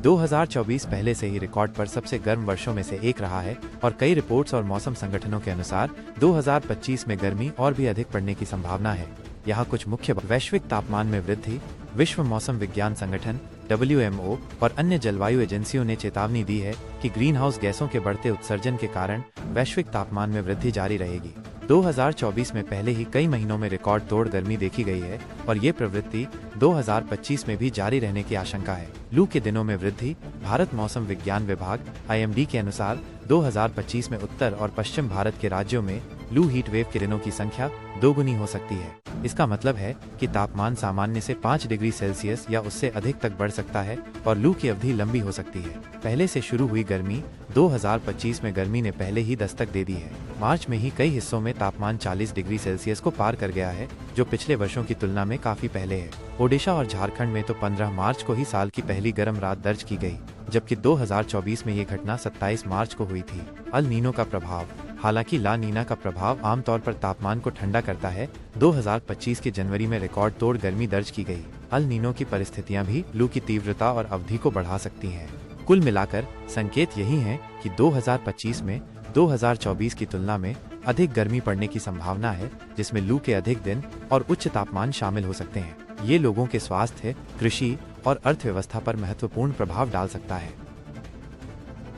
2024 पहले से ही रिकॉर्ड पर सबसे गर्म वर्षों में से एक रहा है और कई रिपोर्ट्स और मौसम संगठनों के अनुसार 2025 में गर्मी और भी अधिक पड़ने की संभावना है। यहाँ कुछ मुख्य वैश्विक तापमान में वृद्धि। विश्व मौसम विज्ञान संगठन WMO और अन्य जलवायु एजेंसियों ने चेतावनी दी है कि ग्रीन हाउस गैसों के बढ़ते उत्सर्जन के कारण वैश्विक तापमान में वृद्धि जारी रहेगी। 2024 में पहले ही कई महीनों में रिकॉर्ड तोड़ गर्मी देखी गई है और ये प्रवृत्ति 2025 में भी जारी रहने की आशंका है। लू के दिनों में वृद्धि। भारत मौसम विज्ञान विभाग IMD के अनुसार 2025 में उत्तर और पश्चिम भारत के राज्यों में लू हीट वेव के दिनों की संख्या दोगुनी हो सकती है। इसका मतलब है कि तापमान सामान्य से 5 डिग्री सेल्सियस या उससे अधिक तक बढ़ सकता है और लू की अवधि लंबी हो सकती है। पहले से शुरू हुई गर्मी। 2025 में गर्मी ने पहले ही दस्तक दे दी है। मार्च में ही कई हिस्सों में तापमान 40 डिग्री सेल्सियस को पार कर गया है, जो पिछले वर्षों की तुलना में काफी पहले है। ओडिशा और झारखंड में तो 15 मार्च को ही साल की पहली गर्म रात दर्ज की गई, जबकि 2024 में ये घटना 27 मार्च को हुई थी। अल नीनो का प्रभाव। हालांकि ला नीना का प्रभाव आमतौर पर तापमान को ठंडा करता है, 2025 के जनवरी में रिकॉर्ड तोड़ गर्मी दर्ज की गई। अल नीनो की परिस्थितियां भी लू की तीव्रता और अवधि को बढ़ा सकती हैं। कुल मिलाकर संकेत यही है कि 2025 में 2024 की तुलना में अधिक गर्मी पड़ने की संभावना है, जिसमें लू के अधिक दिन और उच्च तापमान शामिल हो सकते हैं। ये लोगों के स्वास्थ्य, कृषि और अर्थव्यवस्था पर महत्वपूर्ण प्रभाव डाल सकता है।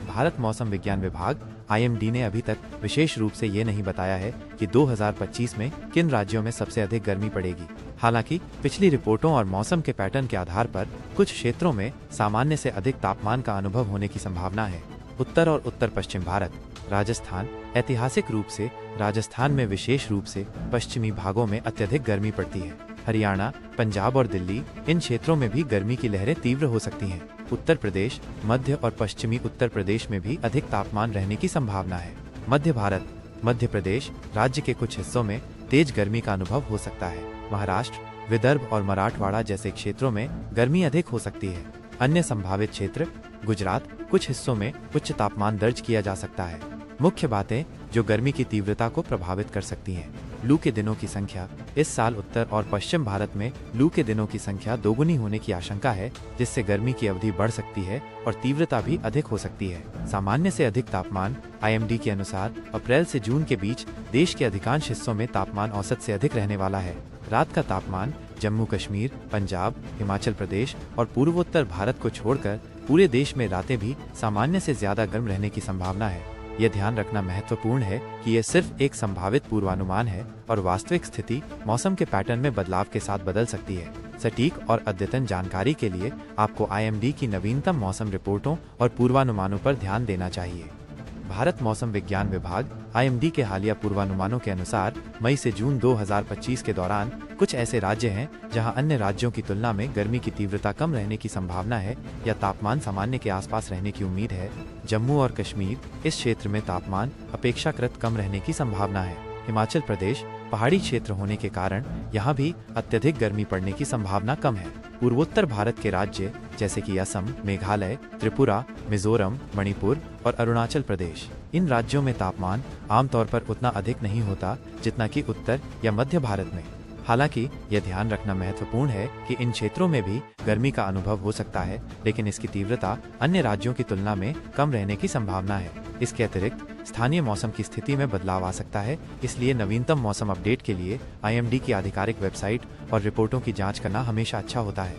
भारत मौसम विज्ञान विभाग IMD ने अभी तक विशेष रूप से ये नहीं बताया है कि 2025 में किन राज्यों में सबसे अधिक गर्मी पड़ेगी। हालांकि पिछली रिपोर्टों और मौसम के पैटर्न के आधार पर कुछ क्षेत्रों में सामान्य से अधिक तापमान का अनुभव होने की संभावना है। उत्तर और उत्तर पश्चिम भारत। राजस्थान। ऐतिहासिक रूप से राजस्थान में विशेष रूप से पश्चिमी भागों में अत्यधिक गर्मी पड़ती है। हरियाणा, पंजाब और दिल्ली, इन क्षेत्रों में भी गर्मी की लहरें तीव्र हो सकती हैं। उत्तर प्रदेश, मध्य और पश्चिमी उत्तर प्रदेश में भी अधिक तापमान रहने की संभावना है। मध्य भारत। मध्य प्रदेश राज्य के कुछ हिस्सों में तेज गर्मी का अनुभव हो सकता है। महाराष्ट्र, विदर्भ और मराठवाड़ा जैसे क्षेत्रों में गर्मी अधिक हो सकती है। अन्य संभावित क्षेत्र। गुजरात, कुछ हिस्सों में उच्च तापमान दर्ज किया जा सकता है। मुख्य बातें जो गर्मी की तीव्रता को प्रभावित कर सकती हैं। लू के दिनों की संख्या। इस साल उत्तर और पश्चिम भारत में लू के दिनों की संख्या दोगुनी होने की आशंका है, जिससे गर्मी की अवधि बढ़ सकती है और तीव्रता भी अधिक हो सकती है। सामान्य से अधिक तापमान। IMD के अनुसार अप्रैल से जून के बीच देश के अधिकांश हिस्सों में तापमान औसत से अधिक रहने वाला है। रात का तापमान जम्मू कश्मीर, पंजाब, हिमाचल प्रदेश और पूर्वोत्तर भारत को छोड़कर पूरे देश में रातें भी सामान्य से ज्यादा गर्म रहने की संभावना है। यह ध्यान रखना महत्वपूर्ण है कि यह सिर्फ एक संभावित पूर्वानुमान है और वास्तविक स्थिति मौसम के पैटर्न में बदलाव के साथ बदल सकती है। सटीक और अद्यतन जानकारी के लिए आपको IMD की नवीनतम मौसम रिपोर्टों और पूर्वानुमानों पर ध्यान देना चाहिए। भारत मौसम विज्ञान विभाग IMD के हालिया पूर्वानुमानों के अनुसार मई से जून 2025 के दौरान कुछ ऐसे राज्य हैं जहां अन्य राज्यों की तुलना में गर्मी की तीव्रता कम रहने की संभावना है या तापमान सामान्य के आसपास रहने की उम्मीद है। जम्मू और कश्मीर, इस क्षेत्र में तापमान अपेक्षाकृत कम रहने की संभावना है। हिमाचल प्रदेश, पहाड़ी क्षेत्र होने के कारण यहाँ भी अत्यधिक गर्मी पड़ने की संभावना कम है। पूर्वोत्तर भारत के राज्य जैसे कि असम, मेघालय, त्रिपुरा, मिजोरम, मणिपुर और अरुणाचल प्रदेश, इन राज्यों में तापमान आमतौर पर उतना अधिक नहीं होता जितना कि उत्तर या मध्य भारत में। हालांकि यह ध्यान रखना महत्वपूर्ण है कि इन क्षेत्रों में भी गर्मी का अनुभव हो सकता है, लेकिन इसकी तीव्रता अन्य राज्यों की तुलना में कम रहने की संभावना है। इसके अतिरिक्त स्थानीय मौसम की स्थिति में बदलाव आ सकता है, इसलिए नवीनतम मौसम अपडेट के लिए IMD की आधिकारिक वेबसाइट और रिपोर्टों की जांच करना हमेशा अच्छा होता है।